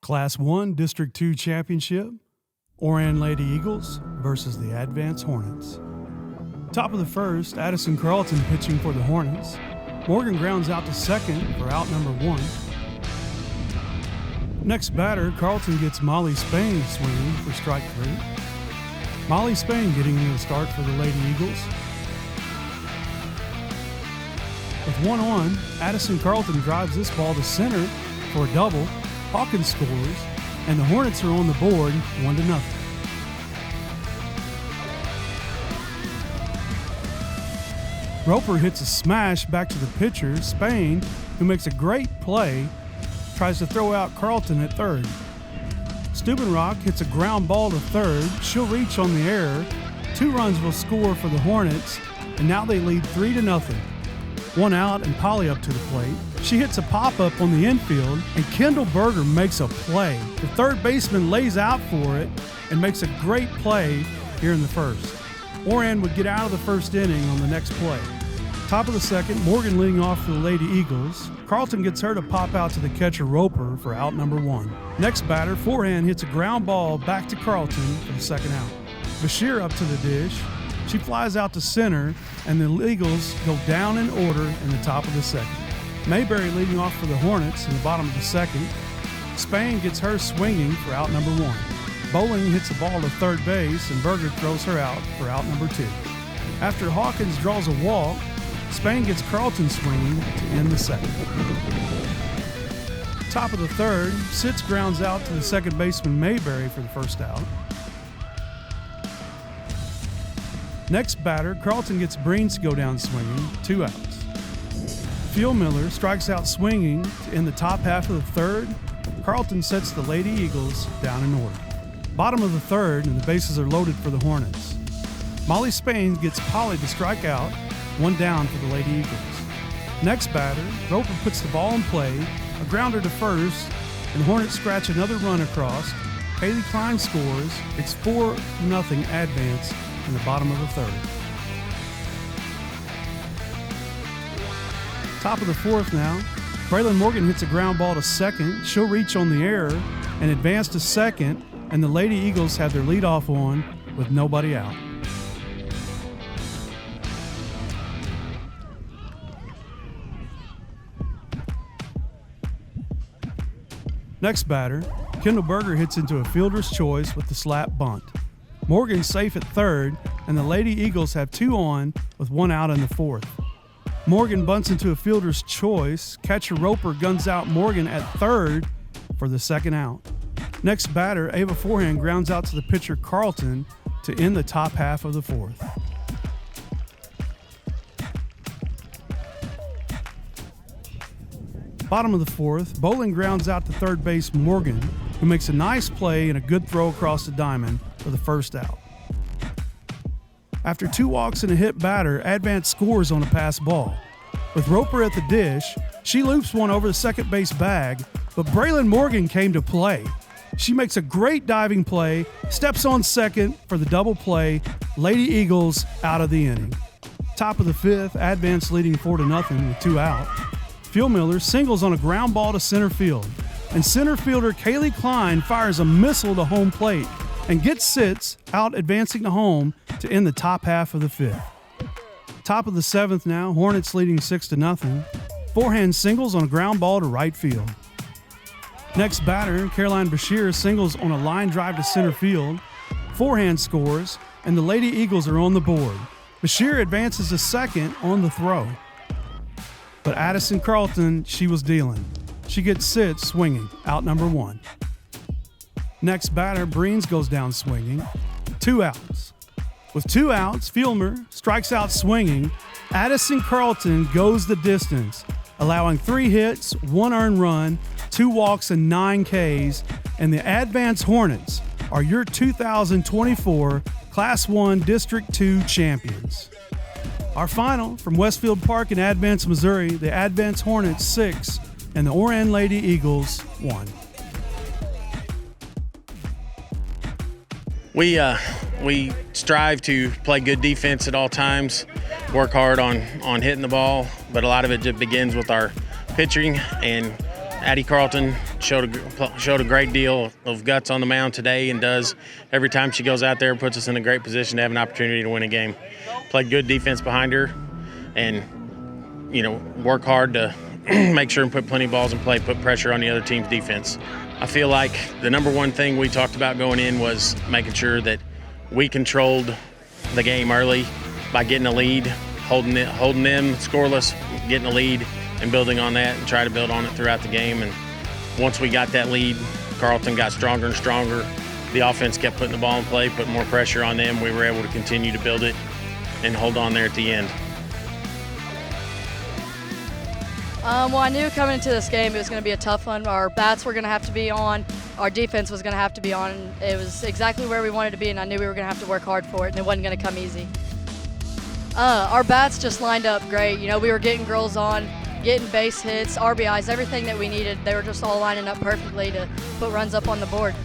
Class 1 District 2 Championship, Oran Lady Eagles versus the Advance Hornets. Top of the first, Addison Carlton pitching for the Hornets. Morgan grounds out to second for out number 1. Next batter, Carlton gets Molly Spain swinging for strike 3. Molly Spain getting the start for the Lady Eagles. With 1 on, Addison Carlton drives this ball to center for a double. Hawkins scores, and the Hornets are on the board 1-0. Roper hits a smash back to the pitcher, Spain, who makes a great play, tries to throw out Carlton at third. Stubenrock hits a ground ball to third. She'll reach on the error. 2 runs will score for the Hornets, and now they lead 3-0. 1 out and Polly up to the plate. She hits a pop-up on the infield, and Kendall Berger makes a play. The third baseman lays out for it and makes a great play here in the first. Oran would get out of the first inning on the next play. Top of the second, Morgan leading off for the Lady Eagles. Carlton gets her to pop out to the catcher Roper for out number 1. Next batter, forehand hits a ground ball back to Carlton for the second out. Bashir up to the dish. She flies out to center, and the Eagles go down in order in the top of the second. Mayberry leading off for the Hornets in the bottom of the second. Spain gets her swinging for out number 1. Bowling hits the ball to third base, and Berger throws her out for out number 2. After Hawkins draws a walk, Spain gets Carlton swinging to end the second. Top of the third, Sitz grounds out to the second baseman Mayberry for the first out. Next batter, Carlton gets Breens to go down swinging, 2 outs. Phil Miller strikes out swinging to end the top half of the third. Carlton sets the Lady Eagles down in order. Bottom of the third, and the bases are loaded for the Hornets. Molly Spain gets Polly to strike out, 1 down for the Lady Eagles. Next batter, Roper puts the ball in play, a grounder to first, and the Hornets scratch another run across. Haley Klein scores. It's 4-0 Advance in the bottom of the third. Top of the fourth now. Braylon Morgan hits a ground ball to second. She'll reach on the error and advance to second, and the Lady Eagles have their leadoff on with nobody out. Next batter, Kendall Berger hits into a fielder's choice with the slap bunt. Morgan's safe at third, and the Lady Eagles have 2 on with 1 out in the fourth. Morgan bunts into a fielder's choice. Catcher Roper guns out Morgan at third for the second out. Next batter, Ava Forehand grounds out to the pitcher Carlton to end the top half of the fourth. Bottom of the fourth, Bowling grounds out to third base Morgan, who makes a nice play and a good throw across the diamond for the first out. After 2 walks and a hit batter, Advance scores on a pass ball. With Roper at the dish, she loops one over the second base bag, but Braylon Morgan came to play. She makes a great diving play, steps on second for the double play. Lady Eagles out of the inning. Top of the fifth, Advance leading 4-0 with 2 out. Phil Miller singles on a ground ball to center field, and center fielder Kaylee Klein fires a missile to home plate and gets Sitz out advancing to home to end the top half of the fifth. Top of the seventh now, Hornets leading 6-0. Forehand singles on a ground ball to right field. Next batter, Caroline Bashir singles on a line drive to center field. Forehand scores, and the Lady Eagles are on the board. Bashir advances to second on the throw. But Addison Carlton, she was dealing. She gets Sitz swinging, out number 1. Next batter, Breens goes down swinging. 2 outs. With 2 outs, Fielmer strikes out swinging. Addison Carlton goes the distance, allowing 3 hits, 1 earned run, 2 walks, and 9 Ks. And the Advance Hornets are your 2024 Class 1 District 2 champions. Our final from Westfield Park in Advance, Missouri, the Advance Hornets 6 and the Oran Lady Eagles 1. We strive to play good defense at all times. work hard on hitting the ball, but a lot of it just begins with our pitching. And Addie Carlton showed a great deal of guts on the mound today, and does every time she goes out there, puts us in a great position to have an opportunity to win a game. Played good defense behind her, and work hard to make sure and put plenty of balls in play, put pressure on the other team's defense. I feel like the number one thing we talked about going in was making sure that we controlled the game early by getting a lead, holding them scoreless, getting a lead, and building on that, and try to build on it throughout the game. And once we got that lead, Carlton got stronger and stronger. The offense kept putting the ball in play, putting more pressure on them. We were able to continue to build it and hold on there at the end. Well, I knew coming into this game it was going to be a tough one. Our bats were going to have to be on. Our defense was going to have to be on. It was exactly where we wanted to be, and I knew we were going to have to work hard for it, and it wasn't going to come easy. Our bats just lined up great. We were getting girls on, getting base hits, RBIs, everything that we needed. They were just all lining up perfectly to put runs up on the board.